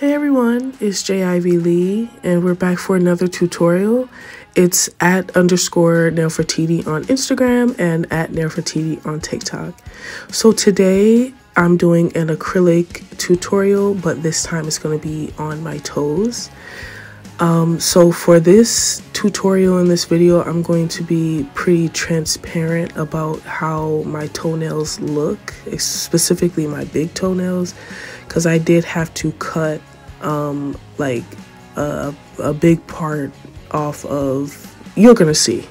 Hey everyone, it's J.I.V. Lee, and we're back for another tutorial. It's @_nailfortd on Instagram and @nailfortd on TikTok. So today I'm doing an acrylic tutorial, but this time it's going to be on my toes. So for this tutorial in this video, I'm going to be pretty transparent about how my toenails look, specifically my big toenails, because I did have to cut like a big part off of, you're gonna see.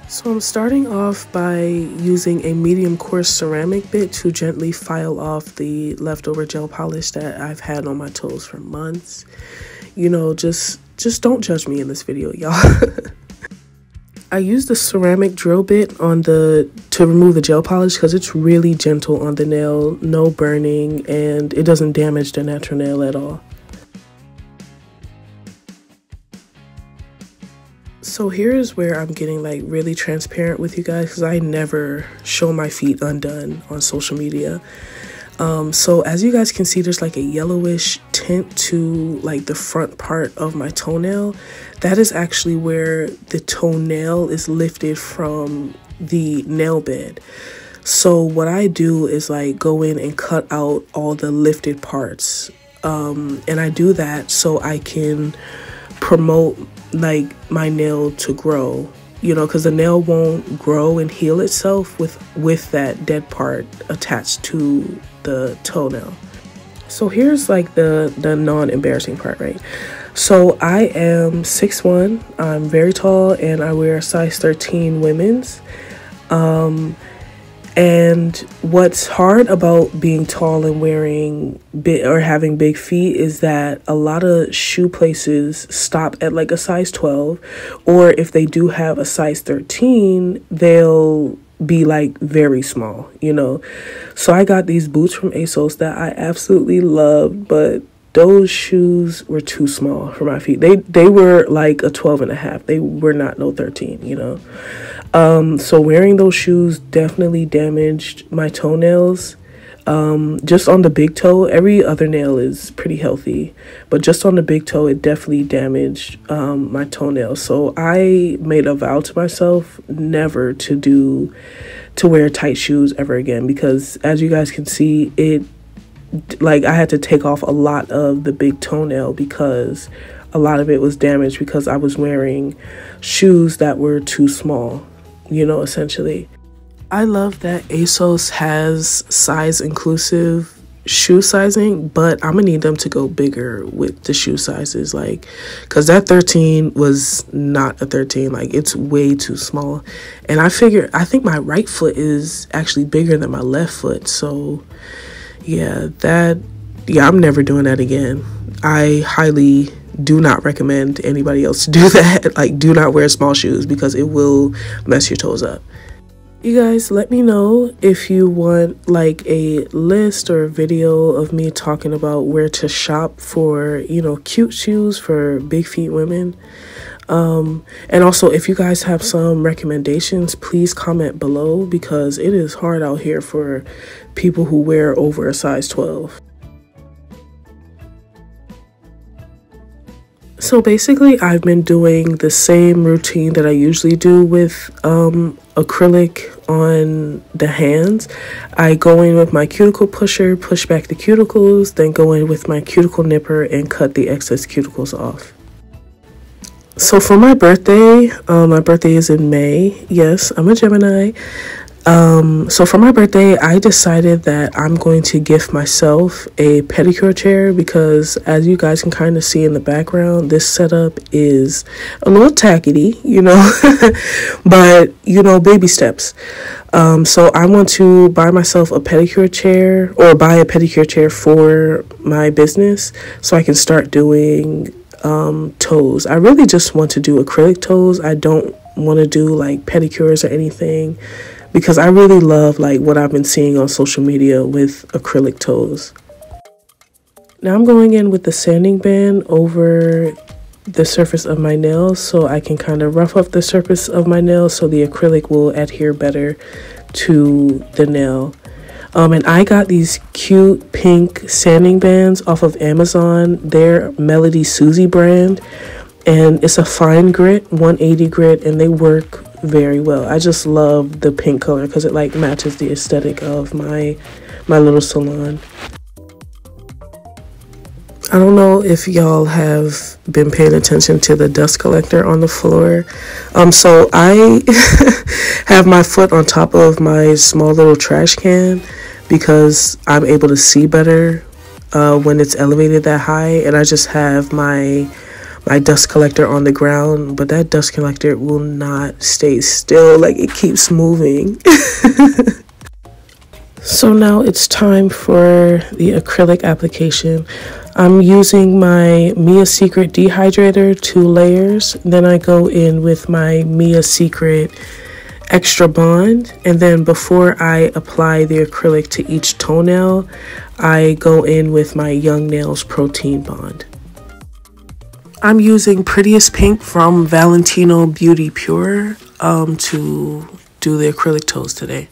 So I'm starting off by using a medium coarse ceramic bit to gently file off the leftover gel polish that I've had on my toes for months. You know, just don't judge me in this video, y'all. I used the ceramic drill bit to remove the gel polish because it's really gentle on the nail, no burning, and it doesn't damage the natural nail at all. So here is where I'm getting like really transparent with you guys, because I never show my feet undone on social media. So as you guys can see, there's like a yellowish tint to like the front part of my toenail. That is actually where the toenail is lifted from the nail bed. So what I do is like go in and cut out all the lifted parts. And I do that so I can promote like my nail to grow, you know, because the nail won't grow and heal itself with that dead part attached to the toenail. So here's like the non-embarrassing part, right? So I am 6'1", I'm very tall, and I wear a size 13 women's. And what's hard about being tall and wearing having big feet is that a lot of shoe places stop at like a size 12, or if they do have a size 13, they'll be like very small, you know. So I got these boots from ASOS that I absolutely loved, but those shoes were too small for my feet. They were like a 12.5. They were not no 13, you know. So wearing those shoes definitely damaged my toenails. Just on the big toe, every other nail is pretty healthy, but just on the big toe, it definitely damaged my toenails. So I made a vow to myself never to wear tight shoes ever again, because as you guys can see, like I had to take off a lot of the big toenail because a lot of it was damaged because I was wearing shoes that were too small, you know, essentially. I love that ASOS has size inclusive shoe sizing, but I'm gonna need them to go bigger with the shoe sizes, like, because that 13 was not a 13, like it's way too small. And I think my right foot is actually bigger than my left foot. So yeah, I'm never doing that again. I highly do not recommend anybody else to do that. Like, do not wear small shoes because it will mess your toes up. You guys, let me know if you want like a list or a video of me talking about where to shop for, you know, cute shoes for big feet women. And also, if you guys have some recommendations, please comment below, because it is hard out here for people who wear over a size 12. So basically, I've been doing the same routine that I usually do with acrylic on the hands. I go in with my cuticle pusher, push back the cuticles, then go in with my cuticle nipper and cut the excess cuticles off. So for my birthday is in May. Yes, I'm a Gemini. So for my birthday, I decided that I'm going to gift myself a pedicure chair, because as you guys can kind of see in the background, this setup is a little tackety, you know, but you know, baby steps. So I want to buy myself a pedicure chair, or buy a pedicure chair for my business so I can start doing toes. I really just want to do acrylic toes. I don't want to do like pedicures or anything, because I really love like what I've been seeing on social media with acrylic toes. Now I'm going in with the sanding band over the surface of my nails so I can kind of rough up the surface of my nails so the acrylic will adhere better to the nail. And I got these cute pink sanding bands off of Amazon. They're Melody Susie brand, and it's a fine grit, 180 grit, and they work very well. I just love the pink color because it like matches the aesthetic of my little salon. I don't know if y'all have been paying attention to the dust collector on the floor. So I have my foot on top of my small little trash can because I'm able to see better when it's elevated that high, and I just have my dust collector on the ground, but that dust collector will not stay still, like it keeps moving. So now it's time for the acrylic application. I'm using my Mia Secret dehydrator, 2 layers. Then I go in with my Mia Secret extra bond, and then before I apply the acrylic to each toenail, I go in with my Young Nails protein bond. I'm using Prettiest Pink from Valentino Beauty Pure to do the acrylic toes today.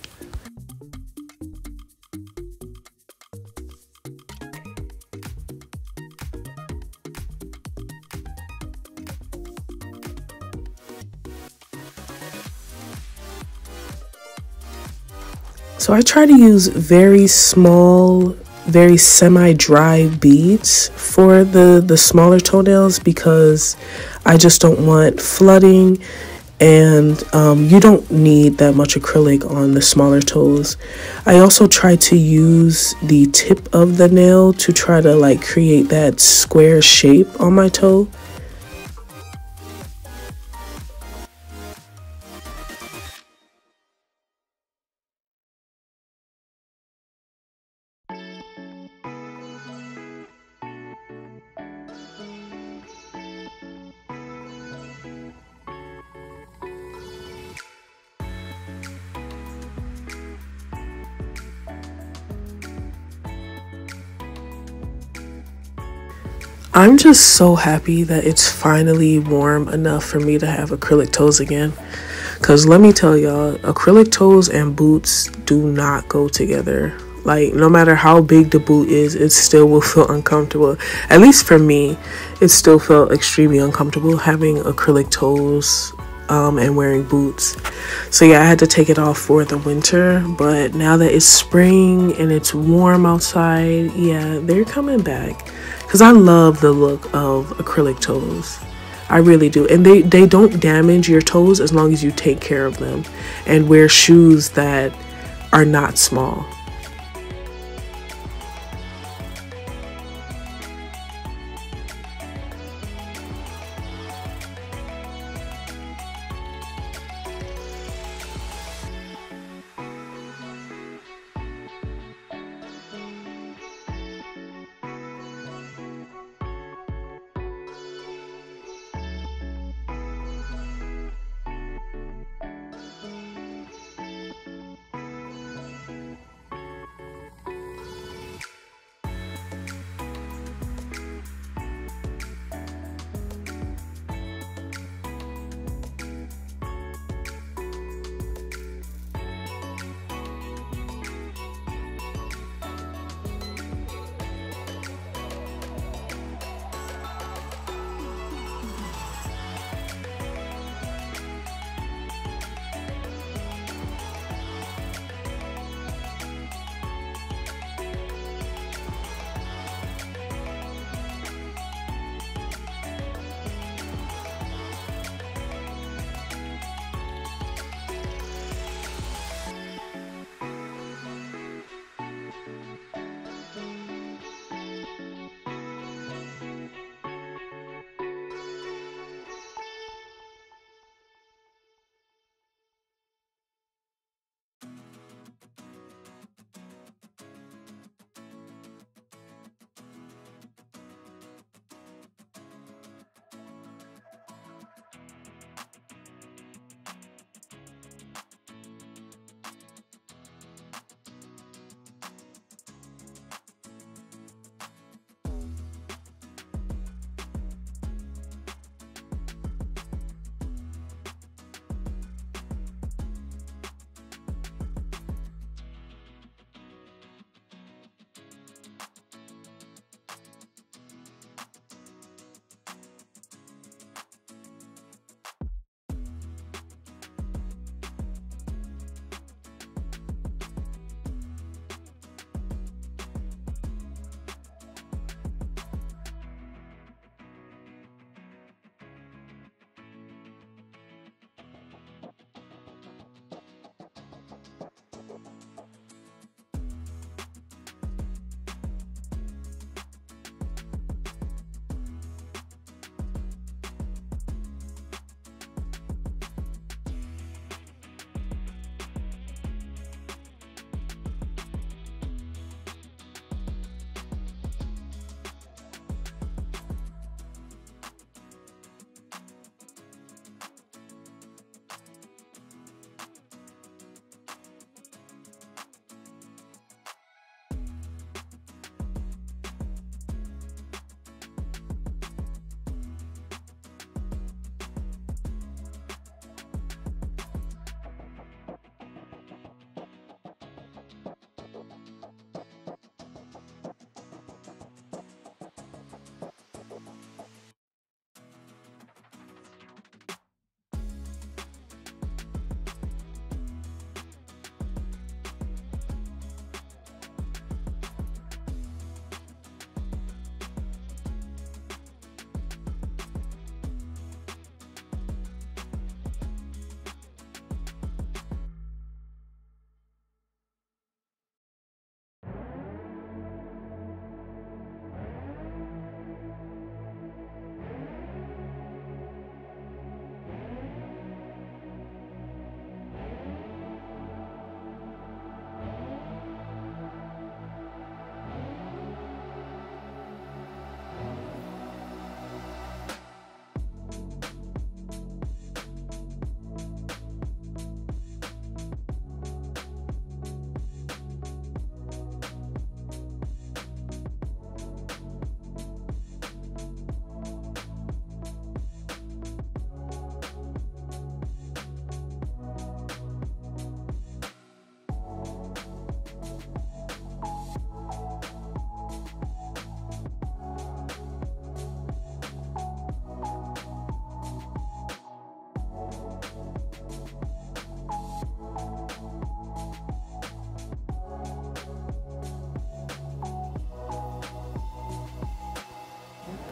So I try to use very small, very semi-dry beads for the smaller toenails because I just don't want flooding, and you don't need that much acrylic on the smaller toes. I also try to use the tip of the nail to try to like create that square shape on my toe. I'm just so happy that it's finally warm enough for me to have acrylic toes again. Because let me tell y'all, acrylic toes and boots do not go together. Like, no matter how big the boot is, it still will feel uncomfortable. At least for me, it still felt extremely uncomfortable having acrylic toes and wearing boots. So yeah, I had to take it off for the winter. But now that it's spring and it's warm outside, yeah, they're coming back. Because I love the look of acrylic toes. I really do. And they don't damage your toes as long as you take care of them and wear shoes that are not small.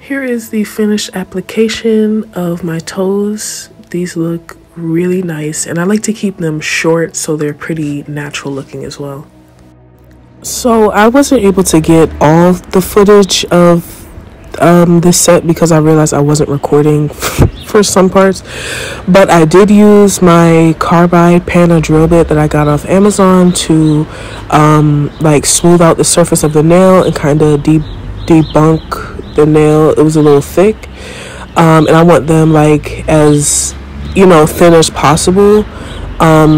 Here is the finished application of my toes. These look really nice, and I like to keep them short so they're pretty natural looking as well. So I wasn't able to get all the footage of this set because I realized I wasn't recording for some parts, but I did use my carbide pana drill bit that I got off Amazon to like smooth out the surface of the nail and kind of debunk the nail. It was a little thick, and I want them like as, you know, thin as possible,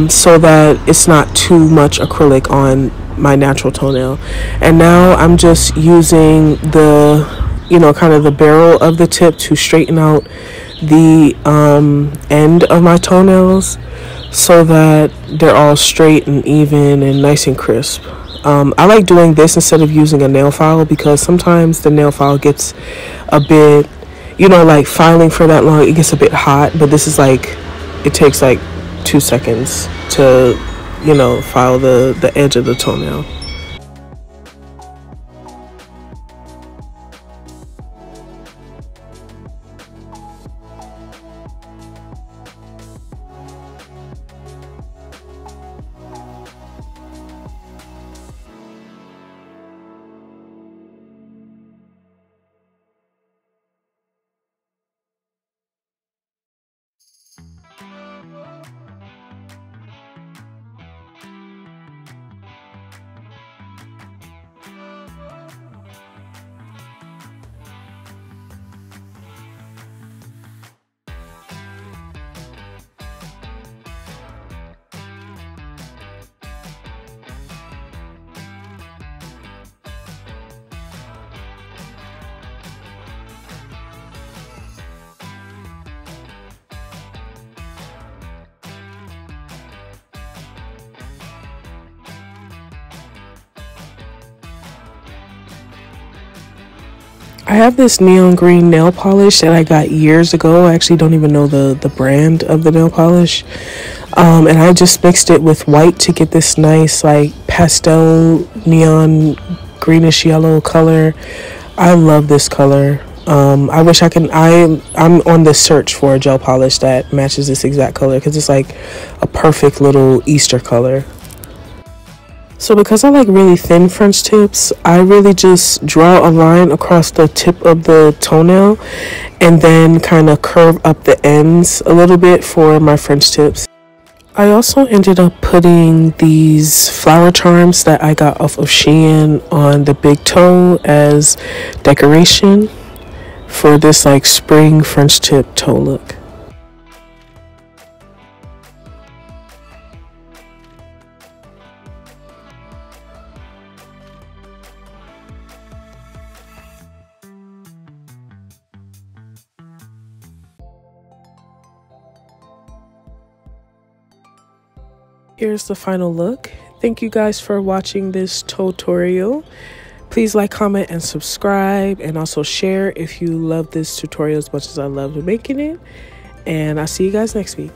so that it's not too much acrylic on my natural toenail. And now I'm just using the, you know, kind of the barrel of the tip to straighten out the end of my toenails so that they're all straight and even and nice and crisp. I like doing this instead of using a nail file because sometimes the nail file gets a bit, you know, like filing for that long, it gets a bit hot, but this is like, it takes like 2 seconds to, you know, file the edge of the toenail. I have this neon green nail polish that I got years ago. I actually don't even know the brand of the nail polish. And I just mixed it with white to get this nice like pastel neon greenish yellow color. I love this color. I wish I can, I'm on the search for a gel polish that matches this exact color because it's like a perfect little Easter color. So because I like really thin French tips, I really just draw a line across the tip of the toenail and then kind of curve up the ends a little bit for my French tips. I also ended up putting these flower charms that I got off of Shein on the big toe as decoration for this like spring French tip toe look. Here's the final look. Thank you guys for watching this tutorial. Please like, comment, and subscribe, and also share if you love this tutorial as much as I loved making it. And I'll see you guys next week.